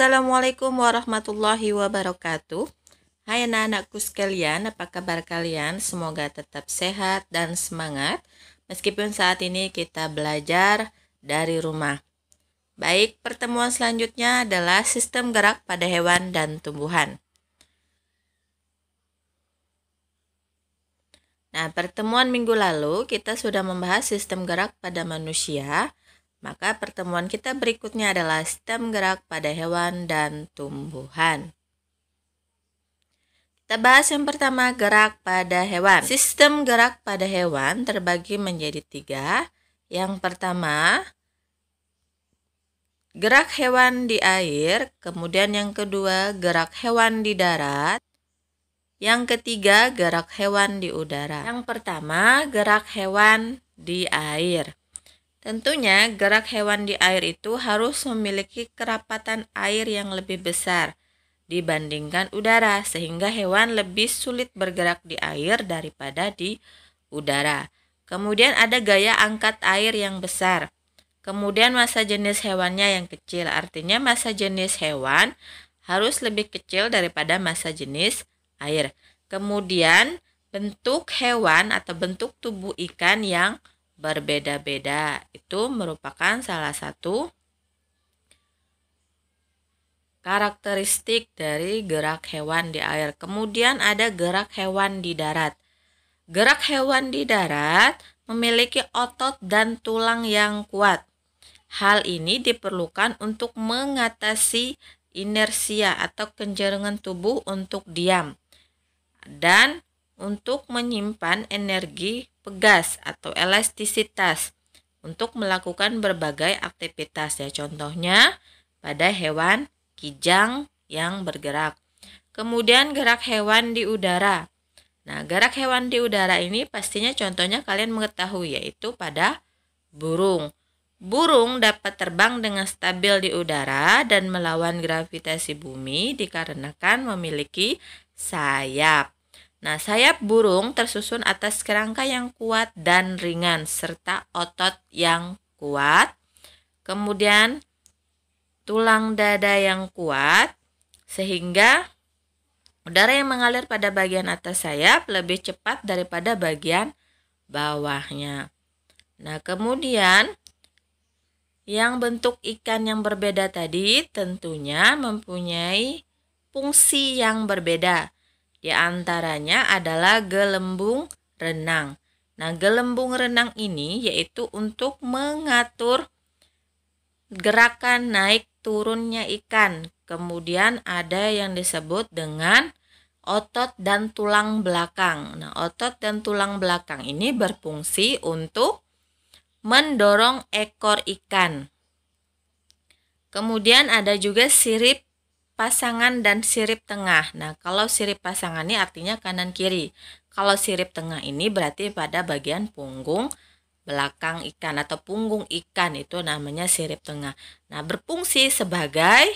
Assalamualaikum warahmatullahi wabarakatuh. Hai anak-anakku sekalian, apa kabar kalian? Semoga tetap sehat dan semangat meskipun saat ini kita belajar dari rumah. Baik, pertemuan selanjutnya adalah sistem gerak pada hewan dan tumbuhan. Nah, pertemuan minggu lalu kita sudah membahas sistem gerak pada manusia. Maka pertemuan kita berikutnya adalah sistem gerak pada hewan dan tumbuhan. Kita bahas yang pertama, gerak pada hewan. Sistem gerak pada hewan terbagi menjadi 3. Yang pertama, gerak hewan di air. Kemudian yang kedua, gerak hewan di darat. Yang ketiga, gerak hewan di udara. Yang pertama, gerak hewan di air. Tentunya gerak hewan di air itu harus memiliki kerapatan air yang lebih besar dibandingkan udara, sehingga hewan lebih sulit bergerak di air daripada di udara. Kemudian ada gaya angkat air yang besar. Kemudian massa jenis hewannya yang kecil, artinya massa jenis hewan harus lebih kecil daripada massa jenis air. Kemudian bentuk hewan atau bentuk tubuh ikan yang berbeda-beda. Itu merupakan salah satu karakteristik dari gerak hewan di air. Kemudian ada gerak hewan di darat. Gerak hewan di darat memiliki otot dan tulang yang kuat. Hal ini diperlukan untuk mengatasi inersia atau kenjerengan tubuh untuk diam dan untuk menyimpan energi pegas atau elastisitas untuk melakukan berbagai aktivitas ya, contohnya pada hewan kijang yang bergerak. Kemudian gerak hewan di udara. Nah, gerak hewan di udara ini pastinya contohnya kalian mengetahui, yaitu pada burung. Burung dapat terbang dengan stabil di udara dan melawan gravitasi bumi dikarenakan memiliki sayap. Nah, sayap burung tersusun atas kerangka yang kuat dan ringan serta otot yang kuat. Kemudian tulang dada yang kuat sehingga udara yang mengalir pada bagian atas sayap lebih cepat daripada bagian bawahnya. Nah, kemudian yang bentuk ikan yang berbeda tadi tentunya mempunyai fungsi yang berbeda. Di antaranya adalah gelembung renang. Nah, gelembung renang ini yaitu untuk mengatur gerakan naik turunnya ikan. Kemudian ada yang disebut dengan otot dan tulang belakang. Nah, otot dan tulang belakang ini berfungsi untuk mendorong ekor ikan. Kemudian ada juga sirip pasangan dan sirip tengah. Nah, kalau sirip pasangan ini artinya kanan kiri. Kalau sirip tengah ini berarti pada bagian punggung belakang ikan atau punggung ikan, itu namanya sirip tengah. Nah, berfungsi sebagai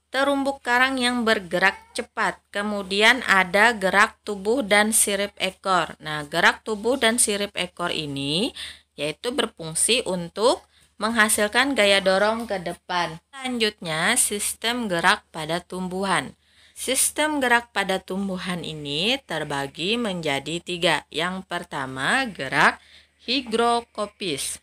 terumbu karang yang bergerak cepat. Kemudian ada gerak tubuh dan sirip ekor. Nah, gerak tubuh dan sirip ekor ini yaitu berfungsi untuk menghasilkan gaya dorong ke depan. Selanjutnya, sistem gerak pada tumbuhan. Sistem gerak pada tumbuhan ini terbagi menjadi 3. Yang pertama, gerak higrokopis.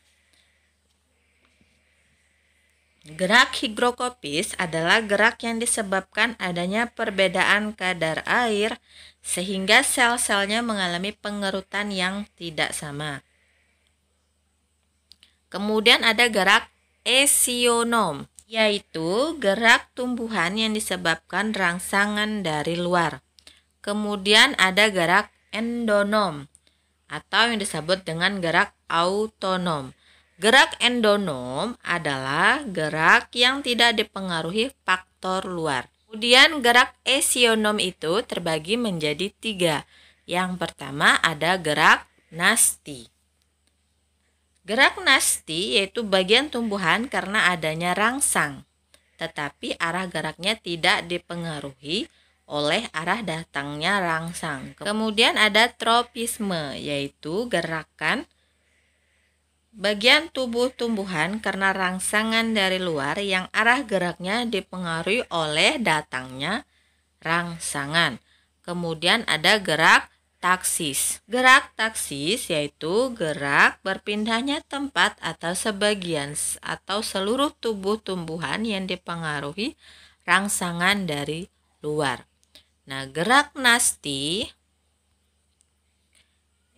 Gerak higrokopis adalah gerak yang disebabkan adanya perbedaan kadar air sehingga sel-selnya mengalami pengerutan yang tidak sama. Kemudian ada gerak esionom, yaitu gerak tumbuhan yang disebabkan rangsangan dari luar. Kemudian ada gerak endonom atau yang disebut dengan gerak autonom. Gerak endonom adalah gerak yang tidak dipengaruhi faktor luar. Kemudian gerak esionom itu terbagi menjadi 3. Yang pertama ada gerak nasti. Gerak nasti yaitu bagian tumbuhan karena adanya rangsang, tetapi arah geraknya tidak dipengaruhi oleh arah datangnya rangsang. Kemudian ada tropisme, yaitu gerakan bagian tubuh tumbuhan karena rangsangan dari luar yang arah geraknya dipengaruhi oleh datangnya rangsangan. Kemudian ada gerak taksis. Gerak taksis yaitu gerak berpindahnya tempat atau sebagian atau seluruh tubuh tumbuhan yang dipengaruhi rangsangan dari luar. Nah, gerak nasti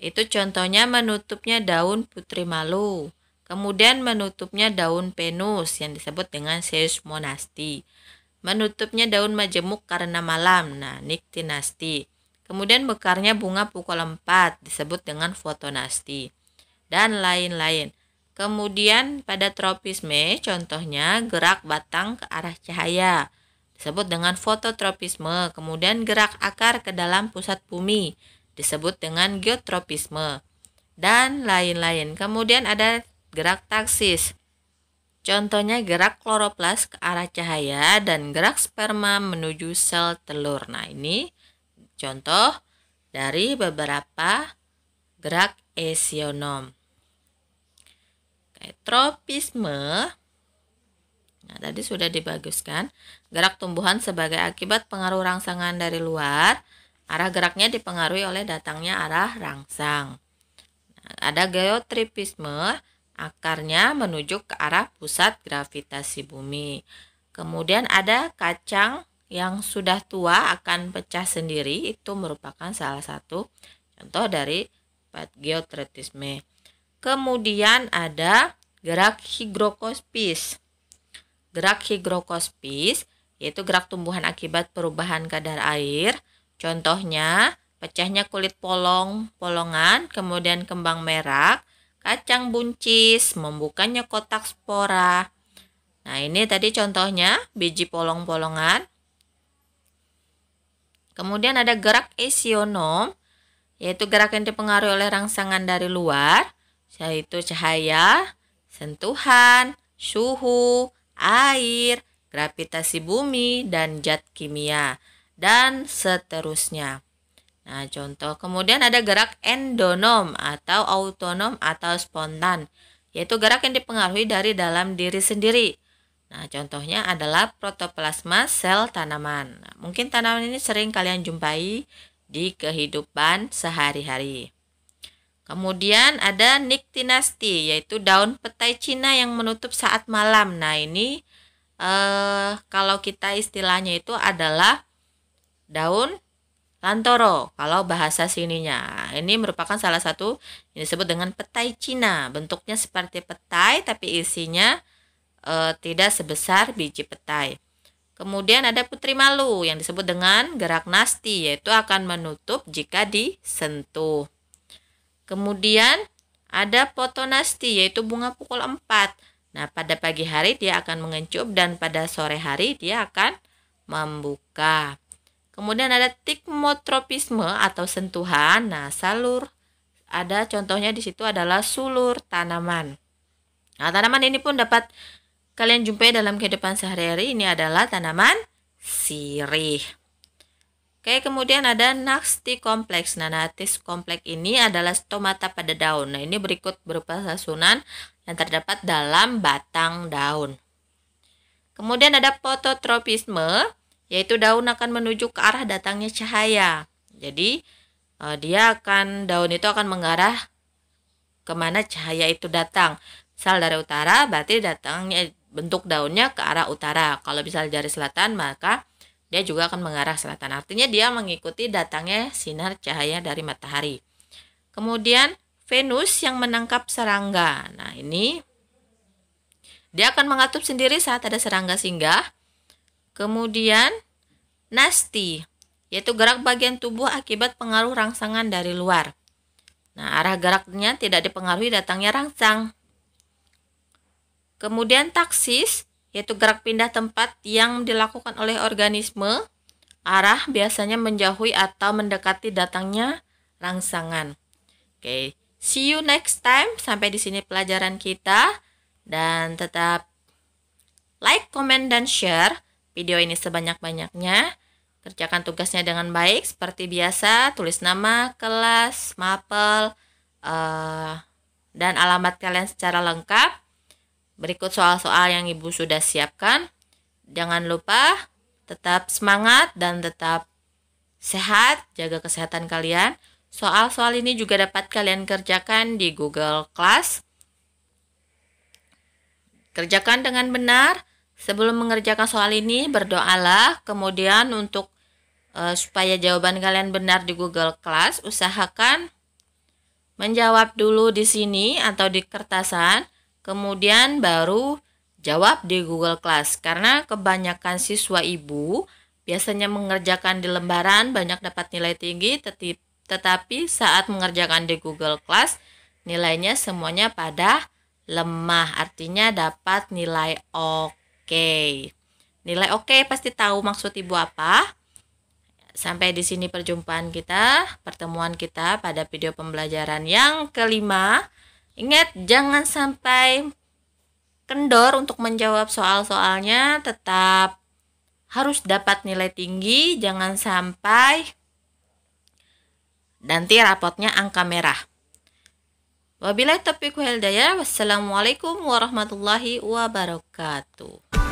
itu contohnya menutupnya daun putri malu. Kemudian menutupnya daun penus yang disebut dengan seismonasti. Menutupnya daun majemuk karena malam, nah niktinasti. Kemudian bekarnya bunga pukul 4 disebut dengan fotonasti. Dan lain-lain. Kemudian pada tropisme contohnya gerak batang ke arah cahaya disebut dengan fototropisme. Kemudian gerak akar ke dalam pusat bumi disebut dengan geotropisme. Dan lain-lain. Kemudian ada gerak taksis. Contohnya gerak kloroplas ke arah cahaya dan gerak sperma menuju sel telur. Nah, ini contoh dari beberapa gerak esionom. Tropisme. Nah, tadi sudah dibaguskan. Gerak tumbuhan sebagai akibat pengaruh rangsangan dari luar. Arah geraknya dipengaruhi oleh datangnya arah rangsang. Nah, ada geotropisme. Akarnya menuju ke arah pusat gravitasi bumi. Kemudian ada kacang yang sudah tua akan pecah sendiri. Itu merupakan salah satu contoh dari geotropisme. Kemudian ada gerak higrokospis. Gerak higrokospis yaitu gerak tumbuhan akibat perubahan kadar air. Contohnya pecahnya kulit polongan, kemudian kembang merah, kacang buncis, membukanya kotak spora. Nah, ini tadi contohnya biji polong-polongan. Kemudian ada gerak esionom, yaitu gerak yang dipengaruhi oleh rangsangan dari luar, yaitu cahaya, sentuhan, suhu, air, gravitasi bumi, dan zat kimia, dan seterusnya. Nah, contoh. Kemudian ada gerak endonom atau autonom atau spontan, yaitu gerak yang dipengaruhi dari dalam diri sendiri. Nah, contohnya adalah protoplasma sel tanaman. Nah, mungkin tanaman ini sering kalian jumpai di kehidupan sehari-hari. Kemudian ada niktinasti, yaitu daun petai Cina yang menutup saat malam. Nah, ini kalau kita istilahnya itu adalah daun lantoro kalau bahasa sininya. Ini merupakan salah satu yang disebut dengan petai Cina. Bentuknya seperti petai tapi isinya tidak sebesar biji petai. Kemudian ada putri malu yang disebut dengan gerak nasti, yaitu akan menutup jika disentuh. Kemudian ada fotonasti, yaitu bunga pukul 4. Nah, pada pagi hari dia akan mengencup dan pada sore hari dia akan membuka. Kemudian ada tikmotropisme atau sentuhan. Nah, salur ada contohnya di situ adalah sulur tanaman. Nah, tanaman ini pun dapat kalian jumpai dalam kehidupan sehari-hari. Ini adalah tanaman sirih. Oke, kemudian ada nasti kompleks. Nah, nasti kompleks ini adalah stomata pada daun. Nah, ini berikut berupa susunan yang terdapat dalam batang daun. Kemudian ada fototropisme, yaitu daun akan menuju ke arah datangnya cahaya. Jadi, daun itu akan mengarah kemana cahaya itu datang. Misal dari utara, berarti datangnya bentuk daunnya ke arah utara. Kalau misal dari selatan, maka dia juga akan mengarah selatan. Artinya dia mengikuti datangnya sinar cahaya dari matahari. Kemudian Venus yang menangkap serangga. Nah, ini dia akan mengatup sendiri saat ada serangga singgah. Kemudian nasti, yaitu gerak bagian tubuh akibat pengaruh rangsangan dari luar. Nah, arah geraknya tidak dipengaruhi datangnya rangsang. Kemudian taksis, yaitu gerak pindah tempat yang dilakukan oleh organisme. Arah biasanya menjauhi atau mendekati datangnya rangsangan. Oke, see you next time. Sampai di sini pelajaran kita. Dan tetap like, comment, dan share video ini sebanyak-banyaknya. Kerjakan tugasnya dengan baik seperti biasa. Tulis nama, kelas, mapel, dan alamat kalian secara lengkap. Berikut soal-soal yang Ibu sudah siapkan. Jangan lupa tetap semangat dan tetap sehat, jaga kesehatan kalian. Soal-soal ini juga dapat kalian kerjakan di Google Class. Kerjakan dengan benar. Sebelum mengerjakan soal ini, berdoalah. Kemudian untuk supaya jawaban kalian benar di Google Class, usahakan menjawab dulu di sini atau di kertasan, kemudian baru jawab di Google Class. Karena kebanyakan siswa Ibu biasanya mengerjakan di lembaran banyak dapat nilai tinggi, tetapi saat mengerjakan di Google Class nilainya semuanya pada lemah, artinya dapat nilai oke. Nilai oke pasti tahu maksud Ibu apa. Sampai di sini pertemuan kita pada video pembelajaran yang kelima. Ingat, jangan sampai kendor untuk menjawab soal-soalnya, tetap harus dapat nilai tinggi, jangan sampai nanti rapotnya angka merah. Wabillahi taufiq wal hidayah. Wassalamualaikum warahmatullahi wabarakatuh.